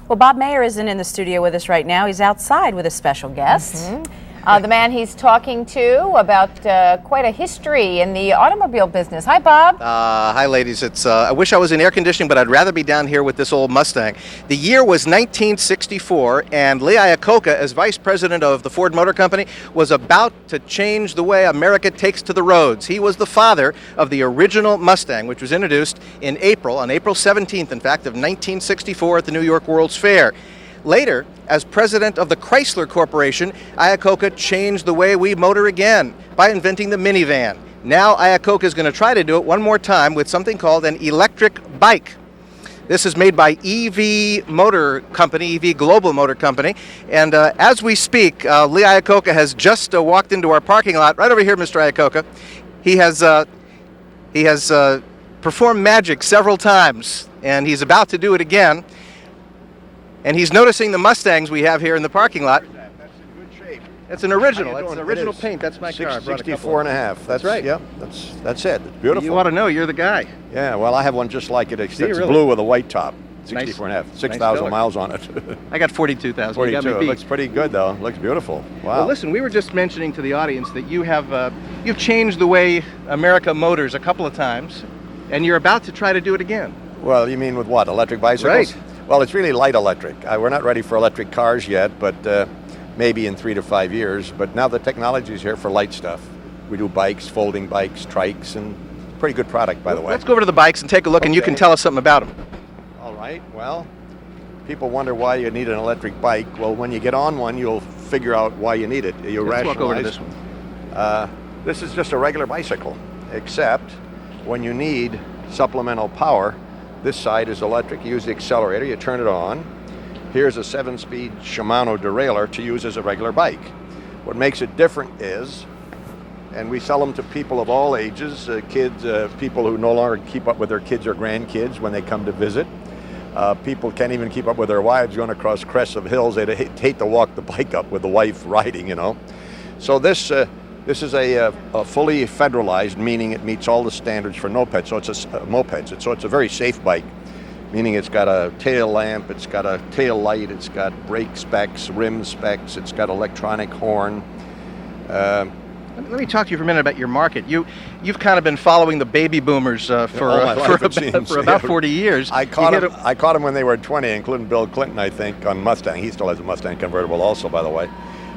Well, Bob Mayer isn't in the studio with us right now. He's outside with a special guest. The man he's talking to about quite a history in the automobile business. Hi, Bob. Hi, ladies. I wish I was in air conditioning, but I'd rather be down here with this old Mustang. The year was 1964, and Lee Iacocca, as vice president of the Ford Motor Company, was about to change the way America takes to the roads. He was the father of the original Mustang, which was introduced on April 17th, in fact, of 1964 at the New York World's Fair. Later, as president of the Chrysler Corporation, Iacocca changed the way we motor again by inventing the minivan. Now Iacocca is going to try to do it one more time with something called an electric bike. This is made by EV Motor Company, EV Global Motor Company. And as we speak, Lee Iacocca has just walked into our parking lot. Right over here, Mr. Iacocca. He has performed magic several times, and he's about to do it again. And he's noticing the Mustangs we have here in the parking lot. That's in good shape. It's an original. It's an original paint. That's my car. 64 and a half. That's right. Yep. That's it. It's beautiful. You ought to know. You're the guy. Yeah. Well, I have one just like it. It's really? blue with a white top. 64 Nice. and a half. 6,000 color. miles on it. I got 42,000. 42. You got me It beat. looks pretty good though. It looks beautiful. Wow. Well, listen. We were just mentioning to the audience that you've changed the way America motors a couple of times, and you're about to try to do it again. Well, you mean with what? Electric bicycles? Right. Well, it's really light electric. We're not ready for electric cars yet, but maybe in 3 to 5 years. But now the technology is here for light stuff. We do bikes, folding bikes, trikes, and pretty good product, by the way. Let's go over to the bikes and take a look, and you can Okay. tell us something about them. All right. Well, people wonder why you need an electric bike. Well, when you get on one, you'll figure out why you need it. You Let's rationalize. walk over to this one. This is just a regular bicycle, except when you need supplemental power, this side is electric. You use the accelerator, you turn it on. Here's a 7-speed Shimano derailleur to use as a regular bike. What makes it different is, and we sell them to people of all ages, kids, people who no longer keep up with their kids or grandkids when they come to visit. People can't even keep up with their wives going across crests of hills. They'd hate to walk the bike up with the wife riding, you know. So this is a fully federalized, meaning it meets all the standards for mopeds. So it's a very safe bike, meaning it's got a tail lamp, it's got a tail light, it's got brake specs, rim specs, it's got electronic horn. Let me talk to you for a minute about your market. You've kind of been following the baby boomers for about 40 years. I caught them when they were 20, including Bill Clinton, I think, on Mustang. He still has a Mustang convertible also, by the way.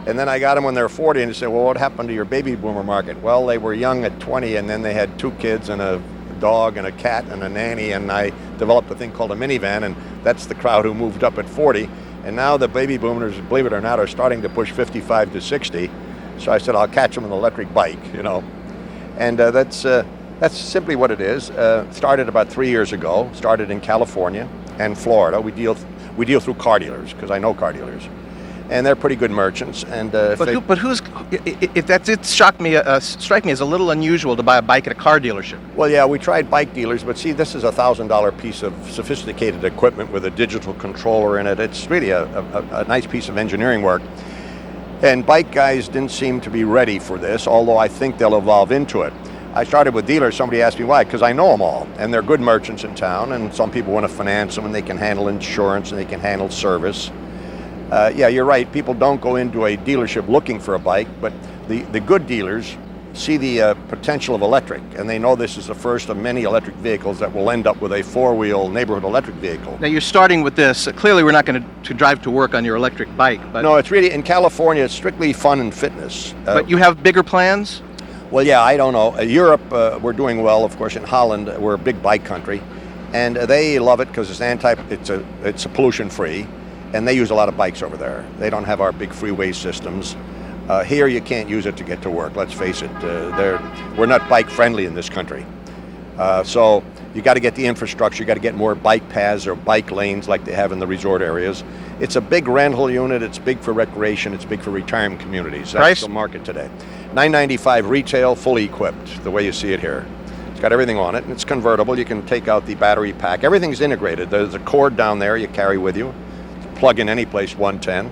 And then I got them when they were 40, and they said, well, what happened to your baby boomer market? Well, they were young at 20, and then they had 2 kids and a dog and a cat and a nanny, and I developed a thing called a minivan, and that's the crowd who moved up at 40. And now the baby boomers, believe it or not, are starting to push 55 to 60. So I said, I'll catch them with an electric bike, you know. And that's simply what it is. Started about 3 years ago, started in California and Florida. We deal through car dealers, because I know car dealers. And they're pretty good merchants. And it struck me as a little unusual to buy a bike at a car dealership. Well, yeah, we tried bike dealers, but see, this is a $1,000 piece of sophisticated equipment with a digital controller in it. It's really a nice piece of engineering work. And bike guys didn't seem to be ready for this, although I think they'll evolve into it. I started with dealers. Somebody asked me why, because I know them all, and they're good merchants in town, and some people want to finance them, and they can handle insurance, and they can handle service. Yeah, you're right. People don't go into a dealership looking for a bike, but the good dealers see the potential of electric, and they know this is the first of many electric vehicles that will end up with a 4-wheel neighborhood electric vehicle. Now, you're starting with this. Clearly, we're not going to drive to work on your electric bike. But no, it's really, in California, it's strictly fun and fitness. But you have bigger plans? Well, yeah, I don't know. Europe, we're doing well, of course. In Holland, we're a big bike country, and they love it because it's pollution-free. And they use a lot of bikes over there. They don't have our big freeway systems. Here you can't use it to get to work, let's face it. We're not bike friendly in this country. So you got to get the infrastructure, you got to get more bike paths or bike lanes like they have in the resort areas. It's a big rental unit, it's big for recreation, it's big for retirement communities. That's the market today. $995 retail, fully equipped, the way you see it here. It's got everything on it, and it's convertible. You can take out the battery pack. Everything's integrated. There's a cord down there you carry with you. Plug in any place, 110.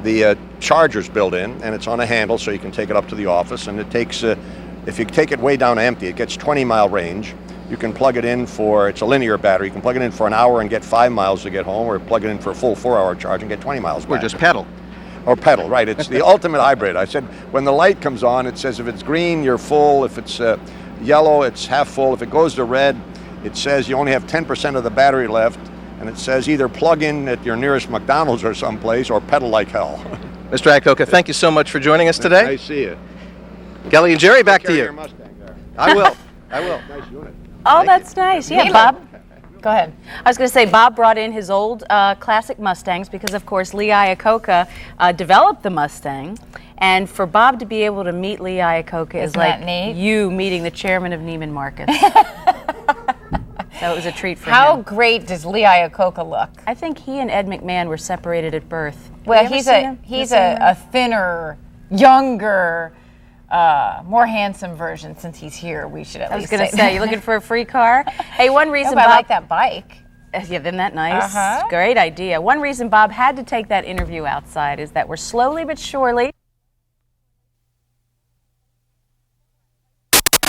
The charger's built in, and it's on a handle, so you can take it up to the office. And it takes, if you take it way down empty, it gets 20-mile range. You can plug it in for, it's a linear battery, you can plug it in for an hour and get 5 miles to get home, or plug it in for a full 4-hour charge and get 20 miles back. Or just pedal. Or pedal, right. It's the ultimate hybrid. I said when the light comes on, it says if it's green, you're full. If it's yellow, it's half full. If it goes to red, it says you only have 10% of the battery left. And it says either plug in at your nearest McDonald's or someplace or pedal like hell. Mr. Iacocca, thank you so much for joining us today. Nice to see you. Kelly and Jerry, back to Your you. Mustang there. I will. I will. Nice unit. Oh, that's nice. Yeah, Nemo. Bob. Go ahead. I was going to say, Bob brought in his old classic Mustangs because, of course, Lee Iacocca developed the Mustang. And for Bob to be able to meet Lee Iacocca is Isn't like that neat? you meeting the chairman of Neiman Marcus. So it was a treat for How him. great does Lee Iacocca look? I think he and Ed McMahon were separated at birth. Well, Have you he's ever seen him? he's Have you seen a him? thinner, younger, more handsome version. Since he's here, we should at I was least going to say say, that. you looking for a free car? Hey, one No, reason but Bob... I like that bike. Yeah, isn't that nice? Uh-huh. Great idea. One reason Bob had to take that interview outside is that we're slowly but surely...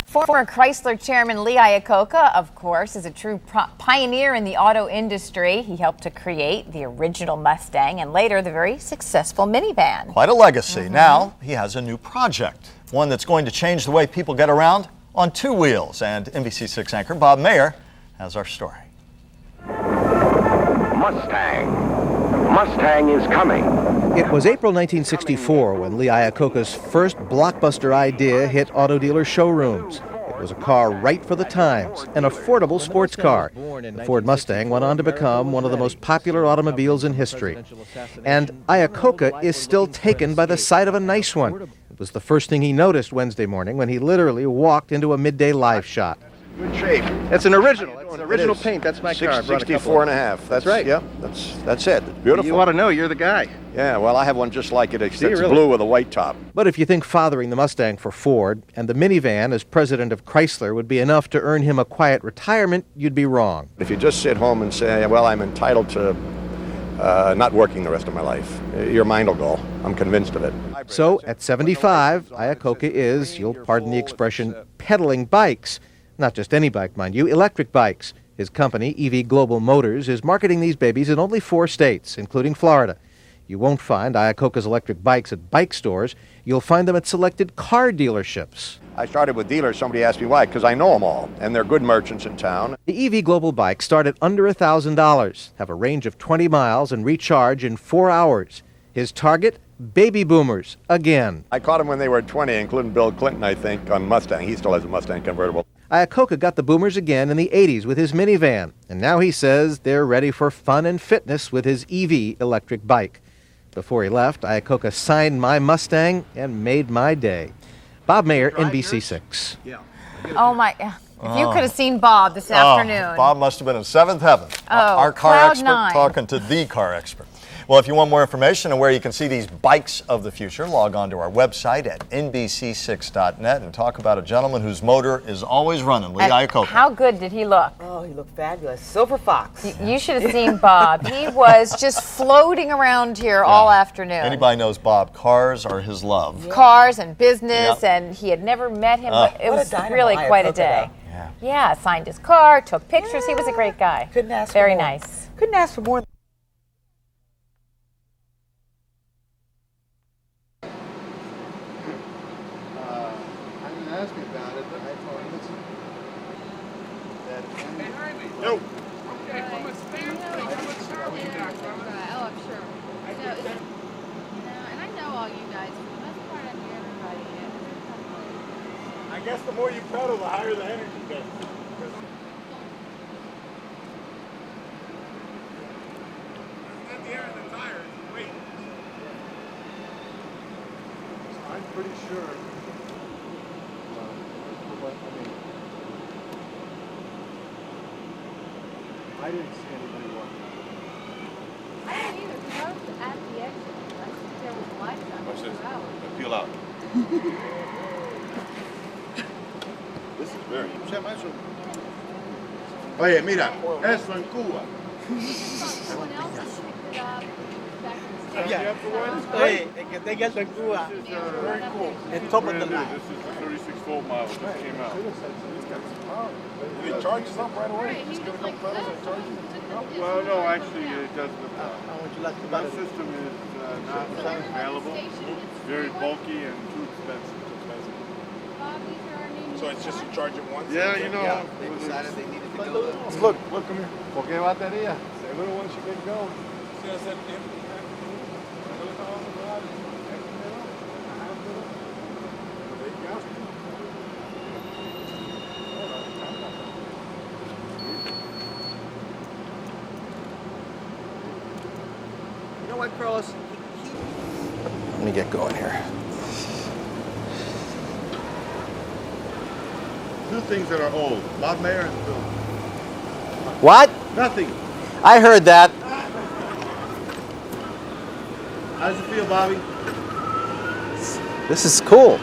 Former Chrysler chairman Lee Iacocca, of course, is a true pioneer in the auto industry. He helped to create the original Mustang and later the very successful minivan. Quite a legacy. Now he has a new project, one that's going to change the way people get around on two wheels. And NBC6 anchor Bob Mayer has our story. Mustang. Mustang is coming. It was April 1964 when Lee Iacocca's first blockbuster idea hit auto dealer showrooms. It was a car right for the times, an affordable sports car. The Ford Mustang went on to become one of the most popular automobiles in history. And Iacocca is still taken by the sight of a nice one. It was the first thing he noticed Wednesday morning when he literally walked into a midday live shot. Good shape. It's an original. It's an It original is. paint. That's my car. I brought a couple 64 and a half. That's right. Yeah, that's it. It's beautiful. You ought to know, you're the guy. Yeah, well, I have one just like it. It's really? blue with a white top. But if you think fathering the Mustang for Ford and the minivan as president of Chrysler would be enough to earn him a quiet retirement, you'd be wrong. If you just sit home and say, well, I'm entitled to not working the rest of my life, your mind will go. I'm convinced of it. So at 75, Iacocca is, you'll pardon the expression, pedaling bikes. Not just any bike, mind you, electric bikes. His company, EV Global Motors, is marketing these babies in only 4 states, including Florida. You won't find Iacocca's electric bikes at bike stores. You'll find them at selected car dealerships. I started with dealers. Somebody asked me why, because I know them all, and they're good merchants in town. The EV Global bikes start at under $1,000, have a range of 20 miles, and recharge in 4 hours. His target? Baby boomers, again. I caught them when they were 20, including Bill Clinton, I think, on Mustang. He still has a Mustang convertible. Iacocca got the boomers again in the 80s with his minivan, and now he says they're ready for fun and fitness with his EV electric bike. Before he left, Iacocca signed my Mustang and made my day. Bob Mayer, NBC6. Oh my! If you could have seen Bob this afternoon. Bob must have been in seventh heaven. Our car cloud expert nine. talking to the car expert. Well, if you want more information on where you can see these bikes of the future, log on to our website at nbc6.net and talk about a gentleman whose motor is always running, Lee And Iacocca. how good did he look? Oh, he looked fabulous. Silver Fox. You should have seen Bob. He was just floating around here all afternoon. Anybody knows Bob, cars are his love. Cars and business, Yep. and he had never met him, but it What a was dynamo really quite a Iacocca, day. though. Yeah, signed his car, took pictures. He was a great guy. Couldn't ask Very for more. nice. Couldn't ask for more. I didn't ask me about it, but I told him Oh, I'm sure. No, and I know all you guys. For the most part, I hear everybody. I guess the more you pedal, the higher the energy gets. At the end of the tire, wait. I'm pretty sure. I didn't see anybody walking. I didn't either, because I was at the exit. I think there was lights on for hours. Peel out. This is very. ¿Cómo se llama eso? Oye, mira, eso en Cuba. Someone else picked it up. Back in the Yeah. Hey, que tenga el Cuba. Very cool. El top of the line. This is the 36-volt model that just came out. Did it charges up right away? Right, he Just was gonna like, go pedals oh, and charge it? well, No, actually it doesn't. How would you like to buy That it? system is not available. It's very bulky and too expensive. So it's just you Charge it once? Yeah, you know. They decided they needed to go. Look, come here. ¿Por qué batería? Seguro once you get going. You know what, Carlos? Let me get going here. Two things that are old. Bob Mayer and Phil. What? Nothing. I heard that. How does it feel, Bobby? This is cool.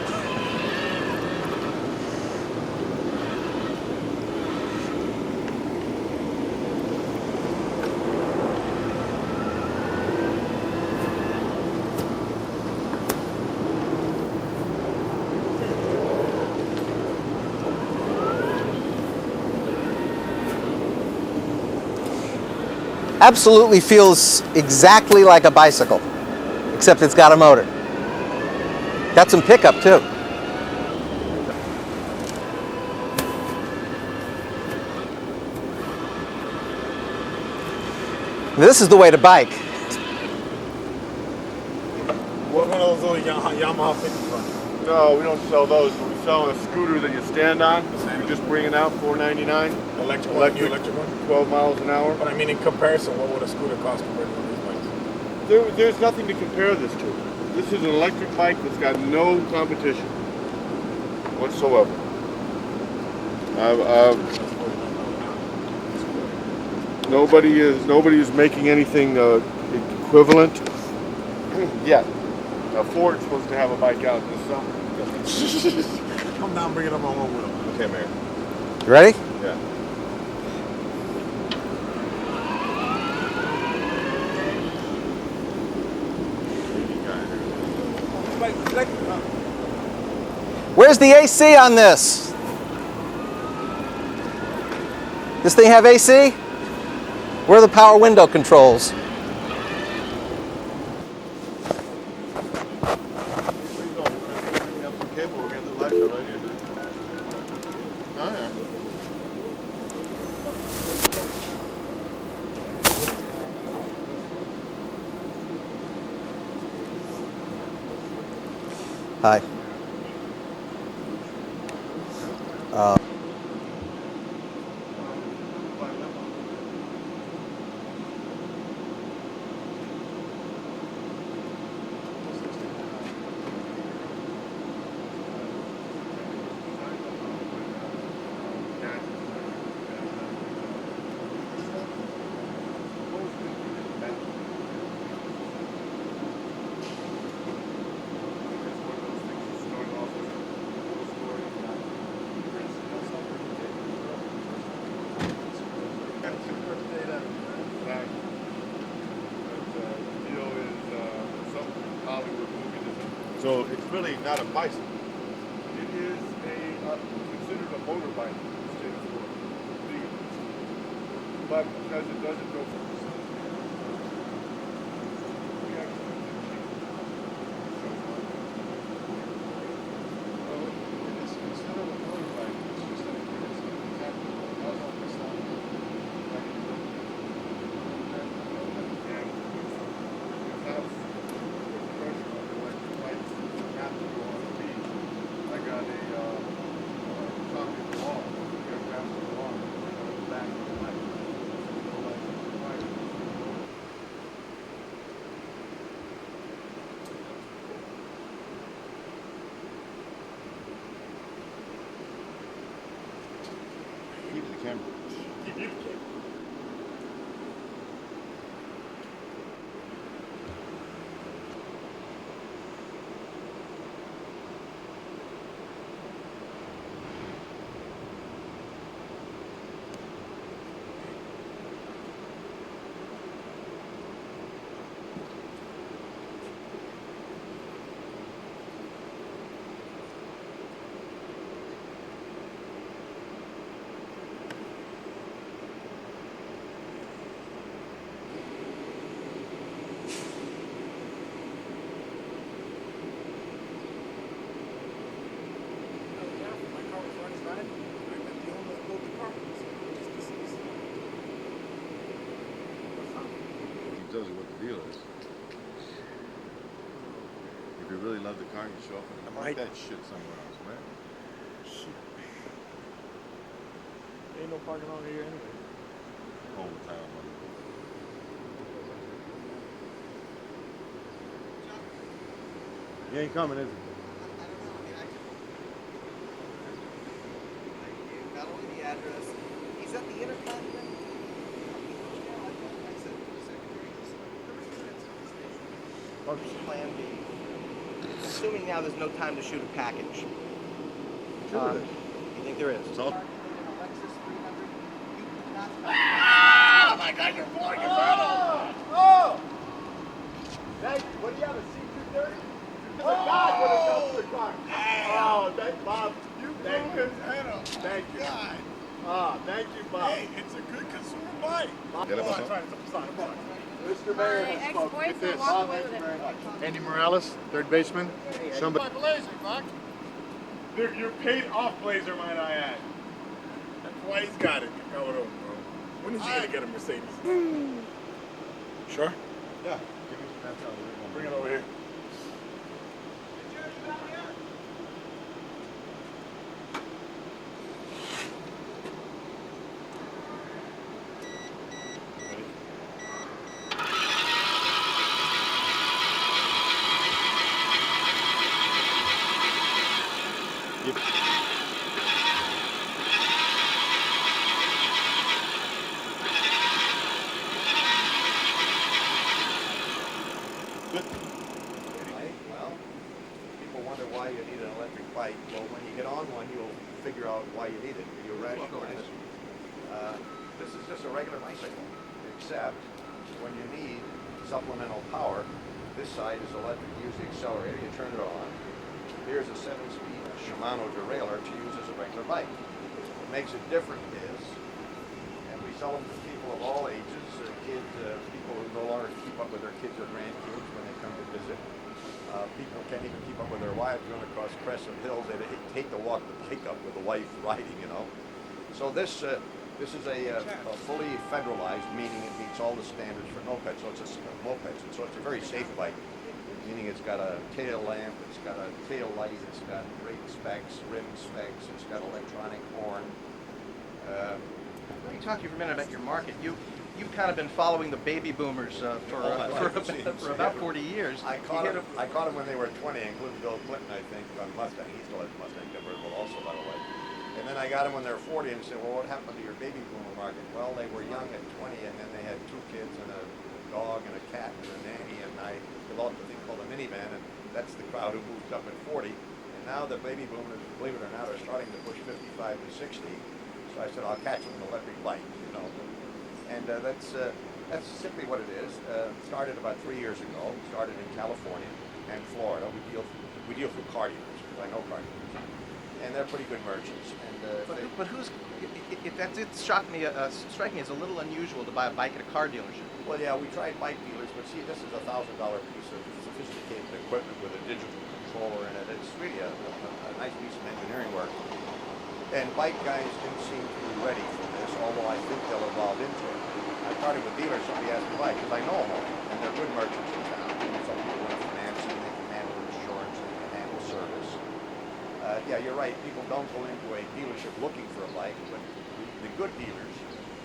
Absolutely feels exactly like a bicycle, except it's got a motor. Got some pickup too. This is the way to bike. What one of those little Yamaha 50? No, we don't sell those. We sell a scooter that you stand on. You just bring it out, $4.99. Electric 12 miles an hour. But I mean, in comparison, what would a scooter cost compared to one of these bikes? There's nothing to compare this to. This is an electric bike that's got no competition whatsoever. Nobody is making anything equivalent yet. Now Ford's supposed to have a bike out this summer. Come down, bring it up on one wheel. Okay, man. You ready? Yeah. Where's the AC on this? This thing have AC? Where are the power window controls? Hi. So it's really not a bicycle. It is considered a motorbike in the state of Florida. But because it doesn't go it tells you what the deal is. If you really love the car, you show up and mark that shit somewhere else, man. Shit. Ain't no parking over here anyway. Overtime money. He ain't coming, is he? Not only the address, he's at the Intercontinental. Plan B. Assuming now there's no time to shoot a package. Sure You think there is? It's all. Oh my God, you're blowing your Oh! Thank you. What do you have, a C-230? It's a God with a dumpster car. Oh, thank Bob. You blew his head up. Thank you. Thank you, Bob. Hey, it's a good consumer bike. Mr. Mayor has spoken. Get this. Bob, thank you very much. Andy Morales, third baseman. Somebody. Blazer, Buck. You're paid off Blazer, might I add. That's why he's got it. Covered over, bro. When is he gonna get a Mercedes? Sure. Yeah. Give me that. Bring it over here. Well, people wonder why you need an electric bike. Well, when you get on one, you'll figure out why you need it. You'll rationalize it. This is just a regular bicycle, except when you need supplemental power, this side is electric. You use the accelerator, you turn it on. Here's a 7-speed Shimano derailleur to use as a regular bike. What makes it different is, and we sell them to people of all ages, kids, people who no longer keep up with their kids or grandkids when they come to visit. People can't even keep up with their wives going across crescent hills. They hate to walk the bike up with the wife riding, you know. So this is a fully federalized, meaning it meets all the standards for mopeds. So it's a mopeds, and so it's a very safe bike, meaning it's got a tail lamp, it's got a tail light, it's got brake specs, rim specs, it's got electronic horn. Let me talk to you for a minute about your market. You've kind of been following the baby boomers for about 40 years. I caught them when they were 20, including Bill Clinton, I think, on Mustang. He still has Mustang convertible also, by the way. And then I got them when they were 40 and said, well, what happened to your baby boomer market? Well, they were young at 20, and then they had 2 kids and a dog and a cat and a nanny, and I developed a thing called a minivan, and that's the crowd who moved up at 40. And now the baby boomers, believe it or not, are starting to push 55 to 60. So I said, I'll catch them with an electric bike, you know. And that's simply what it is. Started about 3 years ago. Started in California and Florida. We deal through car dealers, because I know car dealers, and they're pretty good merchants. And but who's? It struck me as a little unusual to buy a bike at a car dealership. Well, yeah, we tried bike dealers, but see, this is a $1,000 piece of sophisticated equipment with a digital controller in it. It's really a nice piece of engineering work. And bike guys didn't seem to be ready for this, although I think they'll evolve into it. I started with dealers, somebody asked me why, because I know them all, and they're good merchants in town. Some people want financing, they can handle insurance, they can handle service. Yeah, you're right, people don't go into a dealership looking for a bike, but the good dealers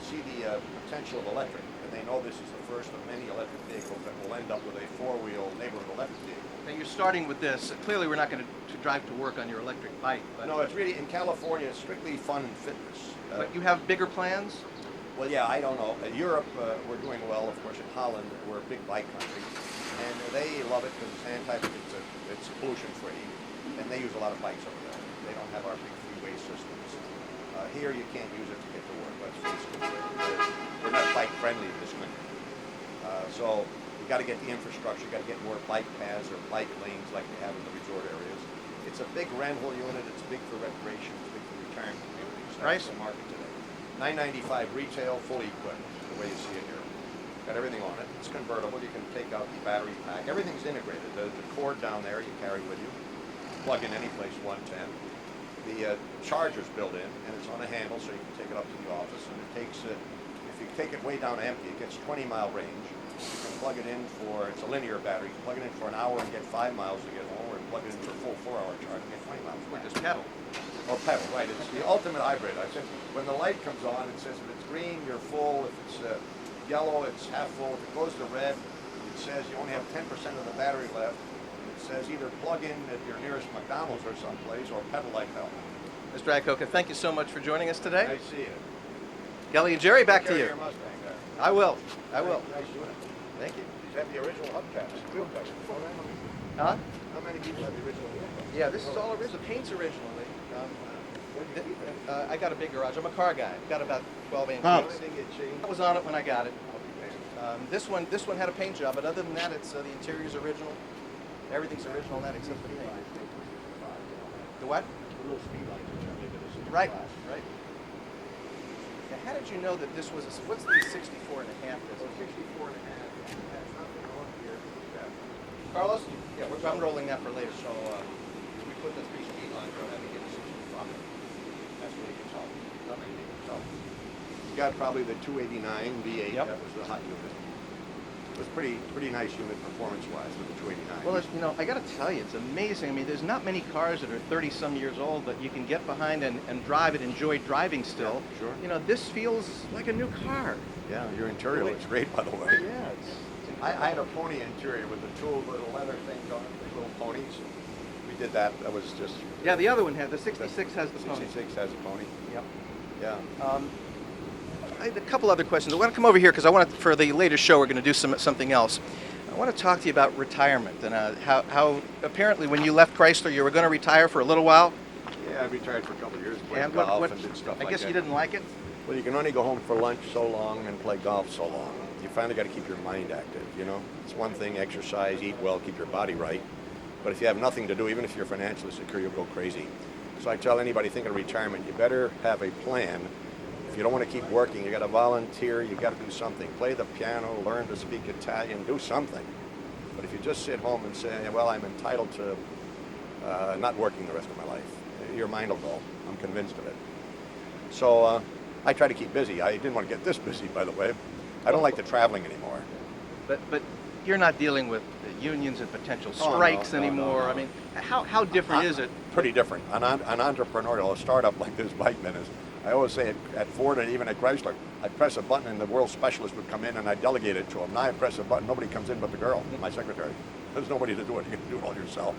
see the potential of electric, and they know this is the first of many electric vehicles that will end up with a 4-wheel neighborhood electric vehicle. Now you're starting with this. Clearly, we're not going to drive to work on your electric bike. But no, it's really, in California, it's strictly fun and fitness. But you have bigger plans? Well, yeah, I don't know. Europe, we're doing well. Of course, in Holland, we're a big bike country, and they love it because it's pollution-free, and they use a lot of bikes over there. They don't have our big freeway systems. Here, you can't use it to get to work. Let's face it. We're not bike-friendly in this country. So you got to get the infrastructure. You got to get more bike paths or bike lanes like they have in the resort areas. It's a big rental unit. It's big for recreation. It's big for retirement communities. That's the market today. $995 retail, fully equipped, the way you see it here. Got everything on it. It's convertible. You can take out the battery pack. Everything's integrated. The cord down there you carry with you. Plug in any place 110. The charger's built in, and it's on a handle, so you can take it up to the office. And it takes, if you take it way down empty, it gets 20-mile range. You can plug it in for, it's a linear battery, you can plug it in for an hour and get 5 miles to get home, or plug it in for a full 4-hour charge and get 20 miles. With this pedal. Or pedal, right. It's the ultimate hybrid. I said, when the light comes on, it says if it's green, you're full. If it's yellow, it's half full. If it goes to red, it says you only have 10% of the battery left. It says either plug in at your nearest McDonald's or someplace, or pedal like hell. Mr. Iacocca, thank you so much for joining us today. I see it. Kelly and Jerry, back to you. Your Mustang there. I will. I will. Nice unit. Thank you. These have the original hubcaps. Wheel covers. Huh? How many people have the original wheel covers? Yeah, this is all original. The paint's original. I got a big garage. I'm a car guy. Got about 12 inches. I was on it when I got it. This one had a paint job, but other than that, it's the interior's original. Everything's original in that except the paint. The what? The little speed lights which are into this. Right. Right. Now, how did you know that this was what's the 64 and a half? So 64 and a half. That's nothing on here. Carlos? Yeah, I'm rolling that for later. So we put the 3 speed lines on that to get to 65. That's what you can tell. Not many people can tell. You got probably the 289 V8. Yep. That was the hot unit. It was pretty nice unit performance-wise with the 289. Well, I got to tell you, it's amazing. I mean, there's not many cars that are 30-some years old that you can get behind and drive and enjoy driving still. Yeah, sure. You know, this feels like a new car. Yeah, your interior looks great, by the way. Yeah, I had a pony interior with the 2 little leather things on it, the little ponies. We did that. That was just... Yeah, the other one had, the 66 has the pony. 66 has a pony. Yep. Yeah. I had a couple other questions. I want to come over here because I want to, for the later show, we're going to do something else. I want to talk to you about retirement and how apparently when you left Chrysler, you were going to retire for a little while. Yeah, I retired for a couple of years, played And golf and did stuff like that. I guess you didn't like it? Well, you can only go home for lunch so long and play golf so long. You finally got to keep your mind active, you know? It's one thing, exercise, eat well, keep your body right. But if you have nothing to do, even if you're financially secure, you'll go crazy. So I tell anybody thinking of retirement, you better have a plan. If you don't want to keep working, you got to volunteer, you got to do something. Play the piano, learn to speak Italian, do something. But if you just sit home and say, well, I'm entitled to not working the rest of my life, your mind will go. I'm convinced of it. So I try to keep busy. I didn't want to get this busy, by the way. I don't like the traveling anymore. But you're not dealing with unions and potential Oh, no, strikes no, anymore. no. I mean, how different is it? Pretty different. An entrepreneurial startup like this Bikeman is, I always say at Ford and even at Chrysler, I'd press a button and the world specialist would come in and I'd delegate it to him. Now I press a button, nobody comes in but the girl, my secretary. There's nobody to do it. You can do it all yourself.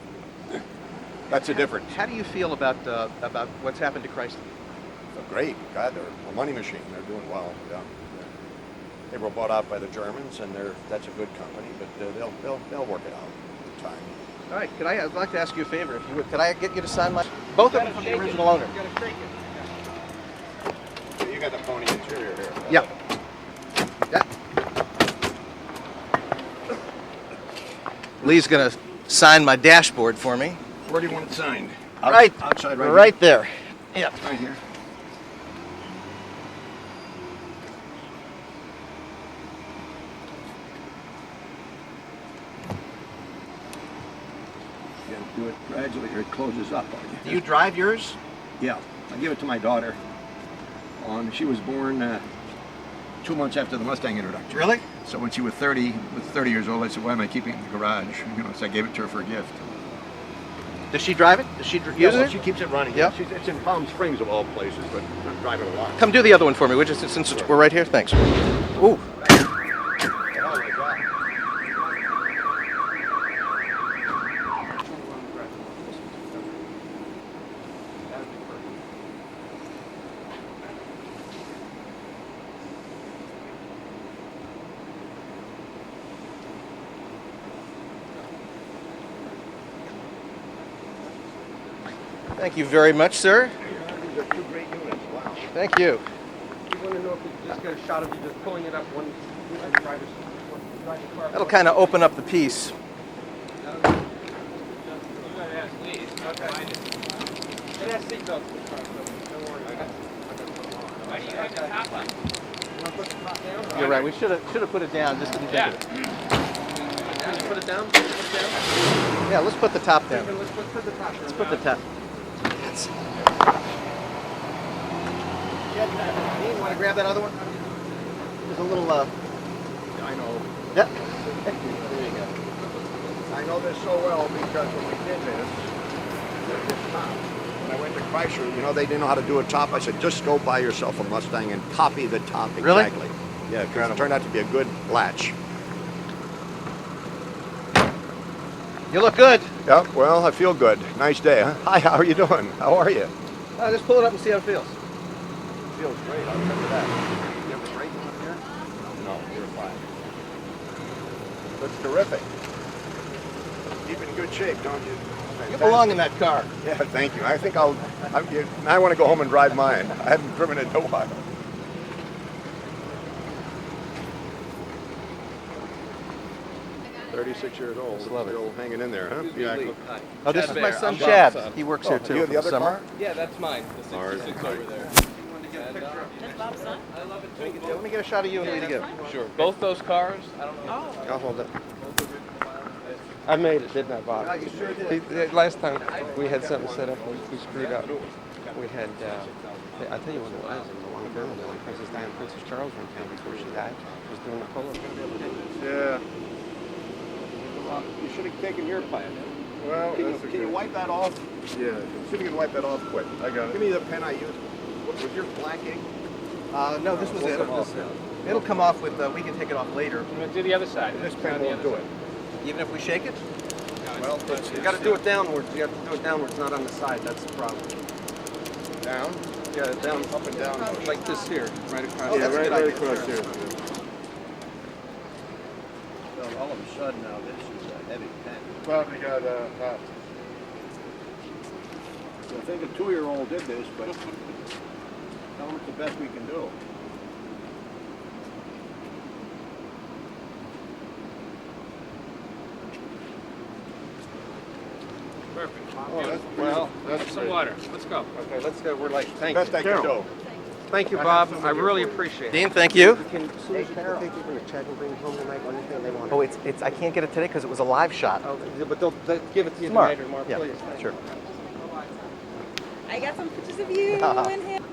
That's the difference. How do you feel about what's happened to Chrysler? Great. God, they're a money machine. They're doing well. Yeah. They were bought out by the Germans, and that's a good company, but they'll work it out in time. All right. I'd like to ask you a favor, if you would. Could I get you to sign my? Both of them from the original owner. You gotta shake it. You got the pony interior here. Yeah. Yeah. Lee's gonna sign my dashboard for me. Where do you want it signed? Right. Outside, Right there. Yeah. Right here. You gotta do it gradually or it closes up on you. Do you drive yours? Yeah, I give it to my daughter. She was born 2 months after the Mustang introduction. Really? So when she was 30 years old, I said, why am I keeping it in the garage? So I gave it to her for a gift. Does she drive it? Does she use it? She keeps it running. Yeah. It's in Palm Springs of all places, but I'm driving a lot. Come do the other one for me, would you? Since we're right here. Thanks. Ooh. Oh my God. Thank you very much, sir. These are 2 great units. Wow. Thank you. You want to know if you just get a shot of you just pulling it up one drive the car. That'll kind of open up the piece. You gotta ask Lee. Okay. It has seatbelts in the car, so don't worry. Why do you have the top on? You want to put the top down? You're right. We should have put it down. Just didn't think of it. Put it down? Put it down? Yeah, let's put the top down. Let's put the top down. Let's put the top. You want to grab that other one? was a little, I know. yeah. There you go. I know this so well because when we did this top, when I went to Chrysler, you know, they didn't know how to do a top. I said, just go buy yourself a Mustang and copy the top Really? exactly. Yeah, because it turned out to be a good latch. You look good. Yeah, well, I feel good. Nice day, huh? Hi, how are you doing? How are you? Just pull it up and see how it feels. Feels great, I'll tell you that. You have a brake on here? No, you're fine. Looks terrific. Keep in good shape, don't you? You belong in that car. Yeah, thank you. I think I want to go home and drive mine. I haven't driven it in a while. $36 old. Still hanging in there, huh? Yeah. Oh, this is my son Chad. He works here too. You have the other summer. car? Yeah, that's mine. The 66 over there. That's Bob's son? I love it too. Yeah, let me get a shot of you and Lee together. Sure. Both those cars, I don't know. I'll hold it. I made it, didn't I, Bob? You sure did. Last time we had something set up, we screwed up. We had, I tell you what it was, it was a long time ago. When Princess Diana, Princess Charles were in town before she died. She was doing the polo. Yeah. You should have taken your plan. Well, can you wipe that off? Yeah. See if you can wipe that off quick. I got it. Give me the pen I used. Was your black ink? No, this was it. It'll come off with, we can take it off later. I'm going to do the other side. This pen won't do it. Even if we shake it? Well, you got to do it downwards. You got to do it downwards, not on the side. That's the problem. Down? Yeah, down, Up and down. like this here, right across. Oh, that's a good idea. across here. All of a sudden now, this is a heavy pen. Probably got hot. I think a 2-year-old did this, but tell them it's the best we can do. Perfect. Well, Have some water. Let's go. okay, let's go. We're like, thank Best you. I can do. Thank you, Bob. I really appreciate it. Dean, thank you. Can Susan think you're going to check and bring it home tonight or anything they want? Oh, it's I can't get it today because it was a live shot. Oh, but they'll give it to you Tomorrow. tonight or tomorrow, Yeah, please. sure. I got some pictures of you and him.